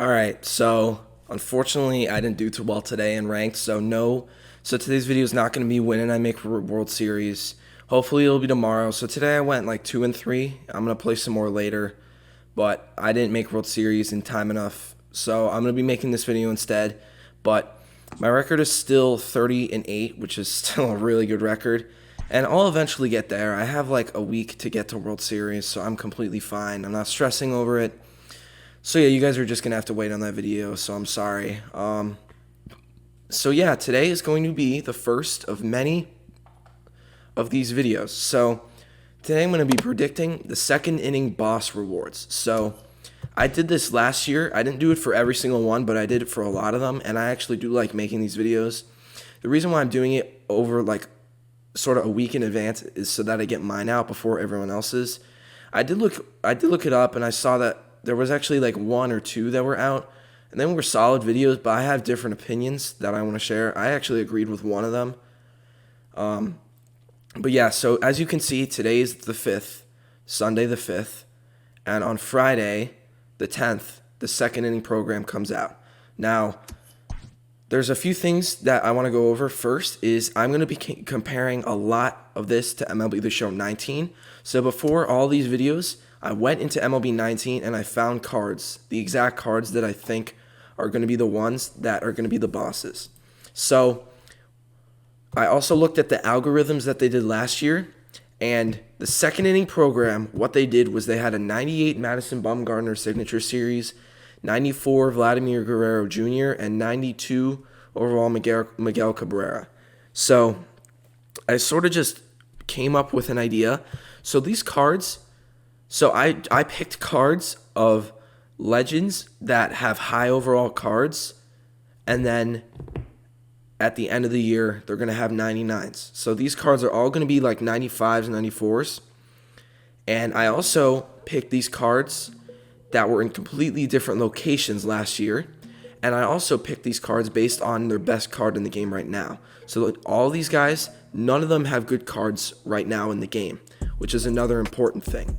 All right, so unfortunately, I didn't do too well today in ranked, so no. So today's video is not going to be winning I make World Series. Hopefully, it'll be tomorrow. So today I went like 2 and 3. I'm going to play some more later, but I didn't make World Series in time enough. So I'm going to be making this video instead. But my record is still 30 and 8, which is still a really good record. And I'll eventually get there. I have like a week to get to World Series, so I'm completely fine. I'm not stressing over it. So yeah, you guys are just going to have to wait on that video, so I'm sorry. So yeah, today is going to be the first of many of these videos. So today I'm going to be predicting the second inning boss rewards. So I did this last year. I didn't do it for every single one, but I did it for a lot of them, and I actually do like making these videos. The reason why I'm doing it over like sort of a week in advance is so that I get mine out before everyone else's. I did look it up, and I saw that there was actually like 1 or 2 that were out, and they were solid videos, but I have different opinions that I want to share. I actually agreed with one of them. But yeah, so as you can see, today is the 5th, Sunday the 5th, and on Friday the 10th, the second inning program comes out. Now, there's a few things that I want to go over. First is I'm going to be comparing a lot of this to MLB The Show 19. So before all these videos, I went into MLB 19 and I found cards, the exact cards that I think are going to be the ones that are going to be the bosses. So I also looked at the algorithms that they did last year, and the second inning program, what they did was they had a 98 Madison Bumgarner signature series, 94 Vladimir Guerrero Jr., and 92 overall Miguel Cabrera. So I sort of just came up with an idea. So these cards, so I picked cards of legends that have high overall cards, and then at the end of the year, they're going to have 99s. So these cards are all going to be like 95s and 94s. And I also picked these cards that were in completely different locations last year. And I also picked these cards based on their best card in the game right now. So all these guys, none of them have good cards right now in the game, which is another important thing.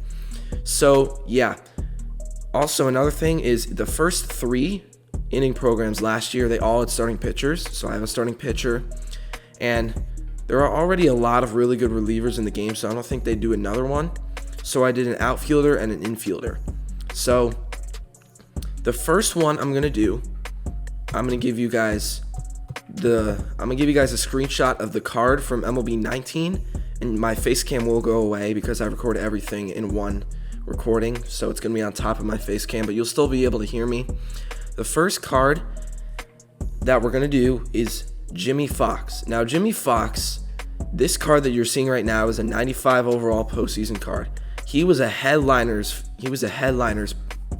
So yeah, also another thing is the first 3 inning programs last year, they all had starting pitchers. So I have a starting pitcher, and there are already a lot of really good relievers in the game, so I don't think they'd do another one. So I did an outfielder and an infielder. So the first one I'm gonna do, I'm gonna give you guys a screenshot of the card from MLB 19, and my face cam will go away because I record everything in one recording, so it's gonna be on top of my face cam, but you'll still be able to hear me. The first card that we're gonna do is Jimmy Fox. Now, Jimmy Fox, this card that you're seeing right now is a 95 overall postseason card. He was a headliners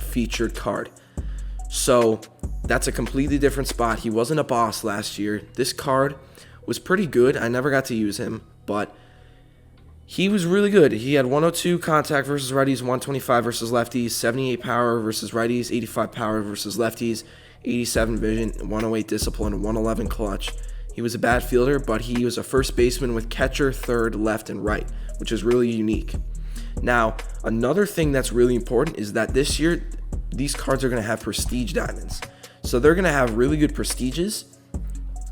featured card. So that's a completely different spot. He wasn't a boss last year. This card was pretty good. I never got to use him, but he was really good. He had 102 contact versus righties, 125 versus lefties, 78 power versus righties, 85 power versus lefties, 87 vision, 108 discipline, 111 clutch. He was a bad fielder, but he was a first baseman with catcher, third, left, and right, which is really unique. Now, another thing that's really important is that this year, these cards are going to have prestige diamonds. So they're going to have really good prestiges.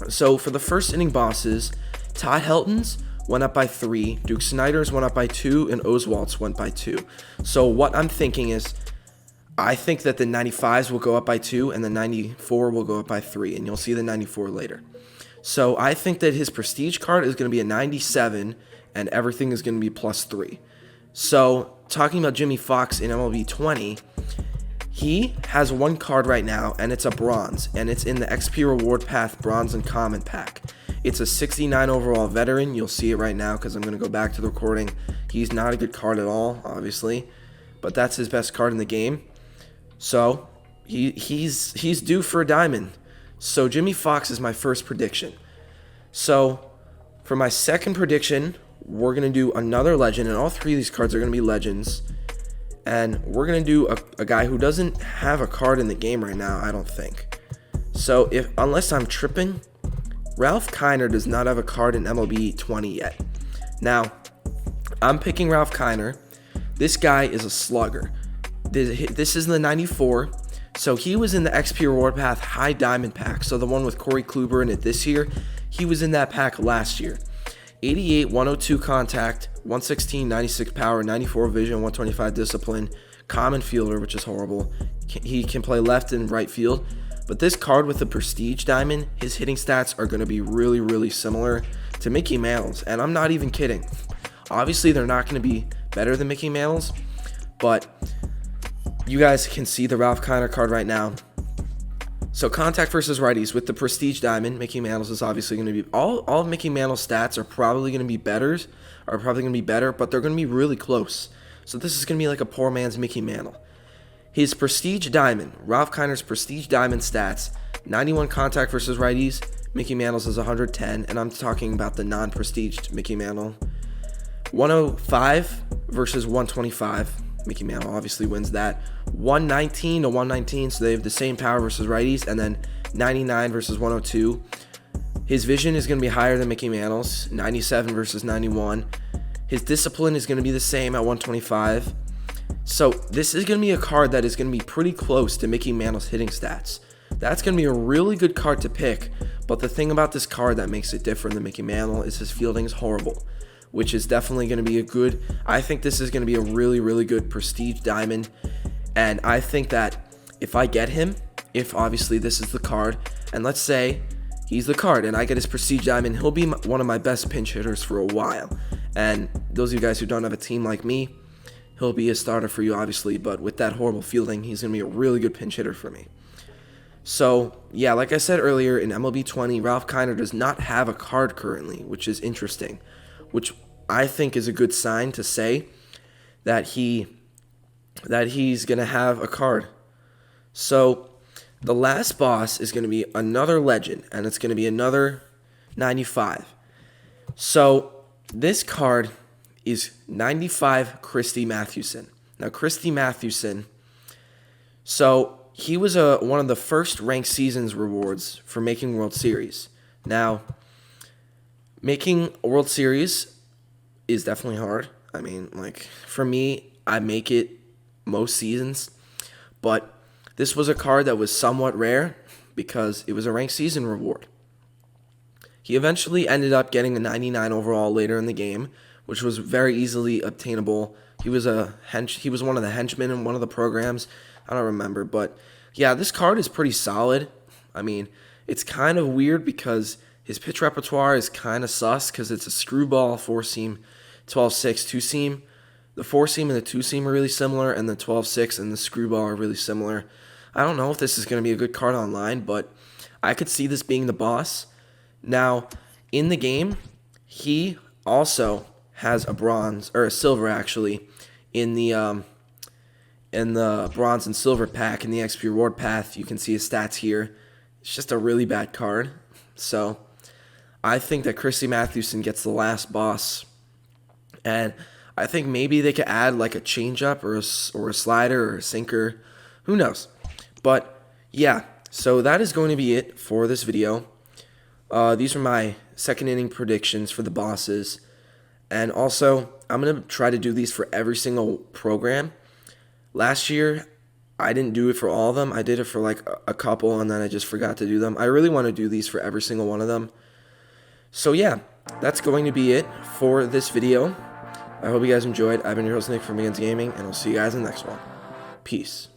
So for the first inning bosses, Todd Helton's went up by 3, Duke Snider's went up by 2, and Oswalt's went by 2. So what I'm thinking is, I think that the 95s will go up by 2, and the 94 will go up by 3, and you'll see the 94 later. So I think that his prestige card is going to be a 97, and everything is going to be plus 3. So talking about Jimmy Fox in MLB 20, he has one card right now, and it's a bronze, and it's in the XP Reward Path Bronze and Common Pack. It's a 69 overall veteran. You'll see it right now because I'm going to go back to the recording. He's not a good card at all, obviously, but that's his best card in the game. So he's due for a diamond. So Jimmy Fox is my first prediction. So for my second prediction, we're going to do another legend, and all 3 of these cards are going to be legends. And we're going to do a guy who doesn't have a card in the game right now, I don't think. So unless I'm tripping, Ralph Kiner does not have a card in MLB 20 yet. Now, I'm picking Ralph Kiner. This guy is a slugger. This is the 94. So he was in the XP Reward Path High Diamond Pack. So the one with Corey Kluber in it this year. He was in that pack last year. 88, 102 contact, 116, 96 power, 94 vision, 125 discipline. Common fielder, which is horrible. He can play left and right field. But this card with the Prestige Diamond, his hitting stats are going to be really, really similar to Mickey Mantle's. And I'm not even kidding. Obviously, they're not going to be better than Mickey Mantle's. But you guys can see the Ralph Kiner card right now. So contact versus righties with the Prestige Diamond, Mickey Mantle's is obviously going to be all of Mickey Mantle's stats are probably going to be better, but they're going to be really close. So this is going to be like a poor man's Mickey Mantle. His Prestige Diamond, Ralph Kiner's Prestige Diamond stats, 91 contact versus righties, Mickey Mantle's is 110, and I'm talking about the non-prestiged Mickey Mantle. 105 versus 125. Mickey Mantle obviously wins that. 119 to 119, so they have the same power versus righties, and then 99 versus 102. His vision is going to be higher than Mickey Mantle's, 97 versus 91. His discipline is going to be the same at 125. So this is going to be a card that is going to be pretty close to Mickey Mantle's hitting stats. That's going to be a really good card to pick, but the thing about this card that makes it different than Mickey Mantle is his fielding is horrible, which is definitely going to be I think this is going to be a really, really good Prestige Diamond. And I think that if I get him, if obviously this is the card, and let's say he's the card and I get his Prestige Diamond, he'll be one of my best pinch hitters for a while. And those of you guys who don't have a team like me, he'll be a starter for you, obviously. But with that horrible fielding, he's going to be a really good pinch hitter for me. So, yeah, like I said earlier, in MLB 20, Ralph Kiner does not have a card currently, which is interesting, which I think is a good sign to say that he's going to have a card. So the last boss is going to be another legend, and it's going to be another 95. So this card is 95 Christie Mathewson. Now, Christie Mathewson, so he was one of the first ranked seasons rewards for making World Series. Now, making a World Series is definitely hard. I mean, like, for me, I make it most seasons, but this was a card that was somewhat rare because it was a ranked season reward. He eventually ended up getting a 99 overall later in the game, which was very easily obtainable. He was one of the henchmen in one of the programs. I don't remember, but yeah, this card is pretty solid. I mean, it's kind of weird because his pitch repertoire is kind of sus because it's a screwball, 4-seam, 12-6, 2-seam. The 4-seam and the 2-seam are really similar, and the 12-6 and the screwball are really similar. I don't know if this is going to be a good card online, but I could see this being the boss. Now, in the game, he also has a bronze, or a silver actually, in the bronze and silver pack in the XP Reward Path. You can see his stats here. It's just a really bad card. So I think that Christie Mathewson gets the last boss, and I think maybe they could add like a changeup or a slider or a sinker. Who knows? But yeah, so that is going to be it for this video. These are my second inning predictions for the bosses. And also, I'm going to try to do these for every single program. Last year, I didn't do it for all of them. I did it for like a couple, and then I just forgot to do them. I really want to do these for every single one of them. So yeah, that's going to be it for this video. I hope you guys enjoyed. I've been your host, Nick from Begins Gaming, and I'll see you guys in the next one. Peace.